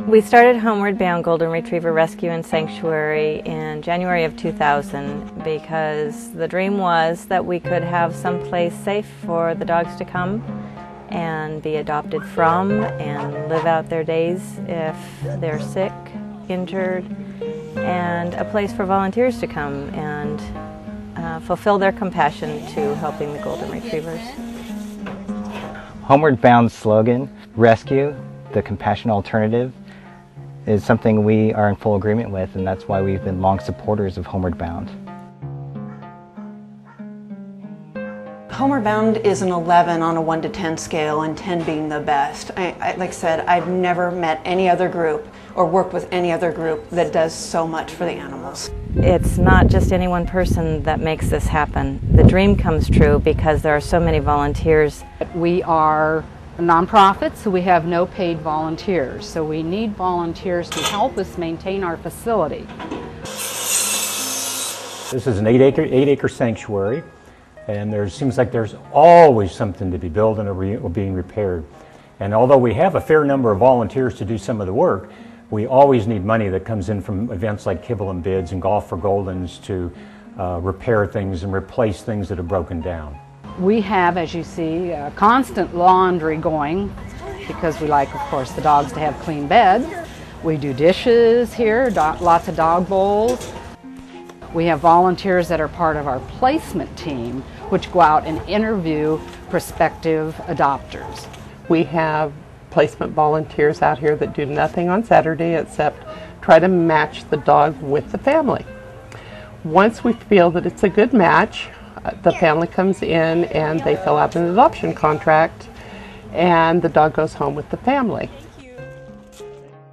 We started Homeward Bound Golden Retriever Rescue and Sanctuary in January of 2000 because the dream was that we could have some place safe for the dogs to come and be adopted from and live out their days if they're sick, injured, and a place for volunteers to come and fulfill their compassion to helping the Golden Retrievers. Homeward Bound's slogan, Rescue, the compassion alternative, is something we are in full agreement with, and that's why we've been long supporters of Homeward Bound. Homeward Bound is an 11 on a 1 to 10 scale, and 10 being the best. Like I said, I've never met any other group or worked with any other group that does so much for the animals. It's not just any one person that makes this happen. The dream comes true because there are so many volunteers. We are a nonprofit, so we have no paid volunteers. So we need volunteers to help us maintain our facility. This is an 8-acre sanctuary, and there seems like there's always something to be built or being repaired. And although we have a fair number of volunteers to do some of the work, we always need money that comes in from events like Kibble and Bids and Golf for Goldens to repair things and replace things that are broken down. We have, as you see, constant laundry going because we like, of course, the dogs to have clean beds. We do dishes here, lots of dog bowls. We have volunteers that are part of our placement team, which go out and interview prospective adopters. We have placement volunteers out here that do nothing on Saturday except try to match the dog with the family. Once we feel that it's a good match, the family comes in and they fill out an adoption contract and the dog goes home with the family.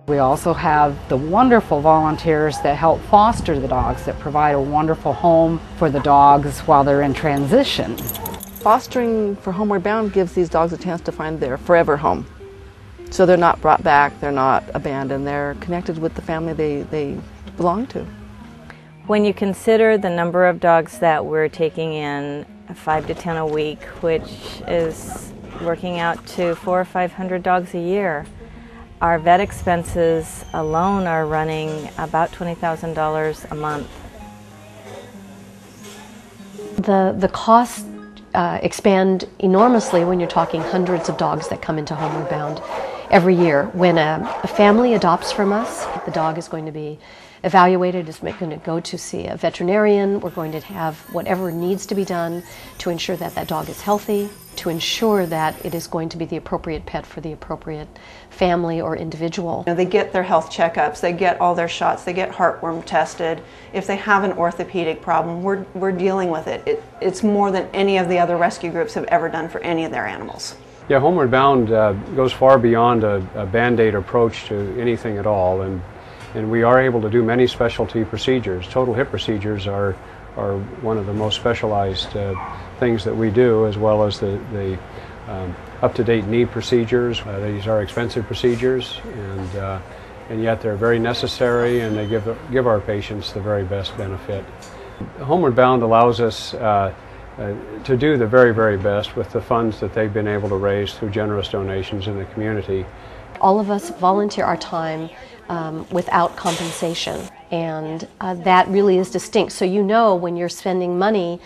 We also have the wonderful volunteers that help foster the dogs, that provide a wonderful home for the dogs while they're in transition. Fostering for Homeward Bound gives these dogs a chance to find their forever home. So they're not brought back, they're not abandoned, they're connected with the family they belong to. When you consider the number of dogs that we're taking in, 5 to 10 a week, which is working out to 400 or 500 dogs a year, our vet expenses alone are running about $20,000 a month. The costs expand enormously when you're talking hundreds of dogs that come into Homeward Bound every year. When a family adopts from us, the dog is going to be evaluated, is going to go to see a veterinarian. We're going to have whatever needs to be done to ensure that that dog is healthy, to ensure that it is going to be the appropriate pet for the appropriate family or individual. You know, they get their health checkups, they get all their shots, they get heartworm tested. If they have an orthopedic problem, we're dealing with it. It's more than any of the other rescue groups have ever done for any of their animals. Yeah, Homeward Bound goes far beyond a Band-Aid approach to anything at all, and we are able to do many specialty procedures. Total hip procedures are one of the most specialized things that we do, as well as the up-to-date knee procedures. These are expensive procedures, and yet they're very necessary, and they give our patients the very best benefit. Homeward Bound allows us to do the very, very best with the funds that they've been able to raise through generous donations in the community. All of us volunteer our time without compensation, and that really is distinct. So you know when you're spending money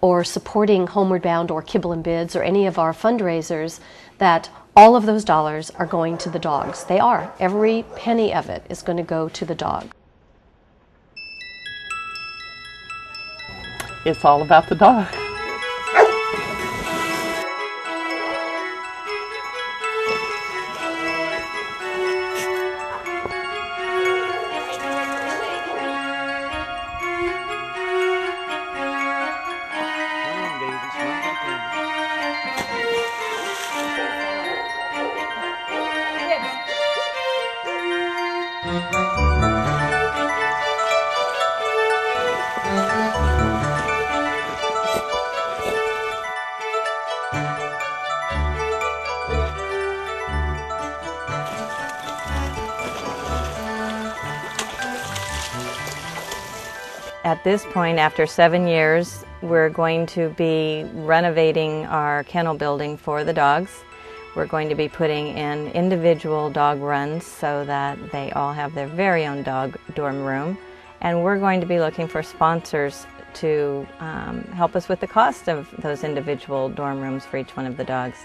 or supporting Homeward Bound or Kibble and Bids or any of our fundraisers, that all of those dollars are going to the dogs. They are. Every penny of it is going to go to the dog. It's all about the dog. At this point, after 7 years, we're going to be renovating our kennel building for the dogs. We're going to be putting in individual dog runs so that they all have their very own dog dorm room. And we're going to be looking for sponsors to help us with the cost of those individual dorm rooms for each one of the dogs.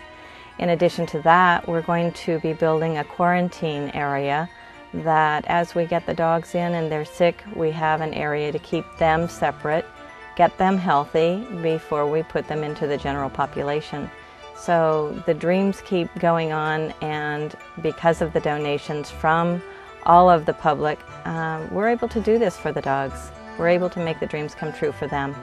In addition to that, we're going to be building a quarantine area that as we get the dogs in and they're sick, we have an area to keep them separate, get them healthy before we put them into the general population. So the dreams keep going on, and because of the donations from all of the public, we're able to do this for the dogs. We're able to make the dreams come true for them.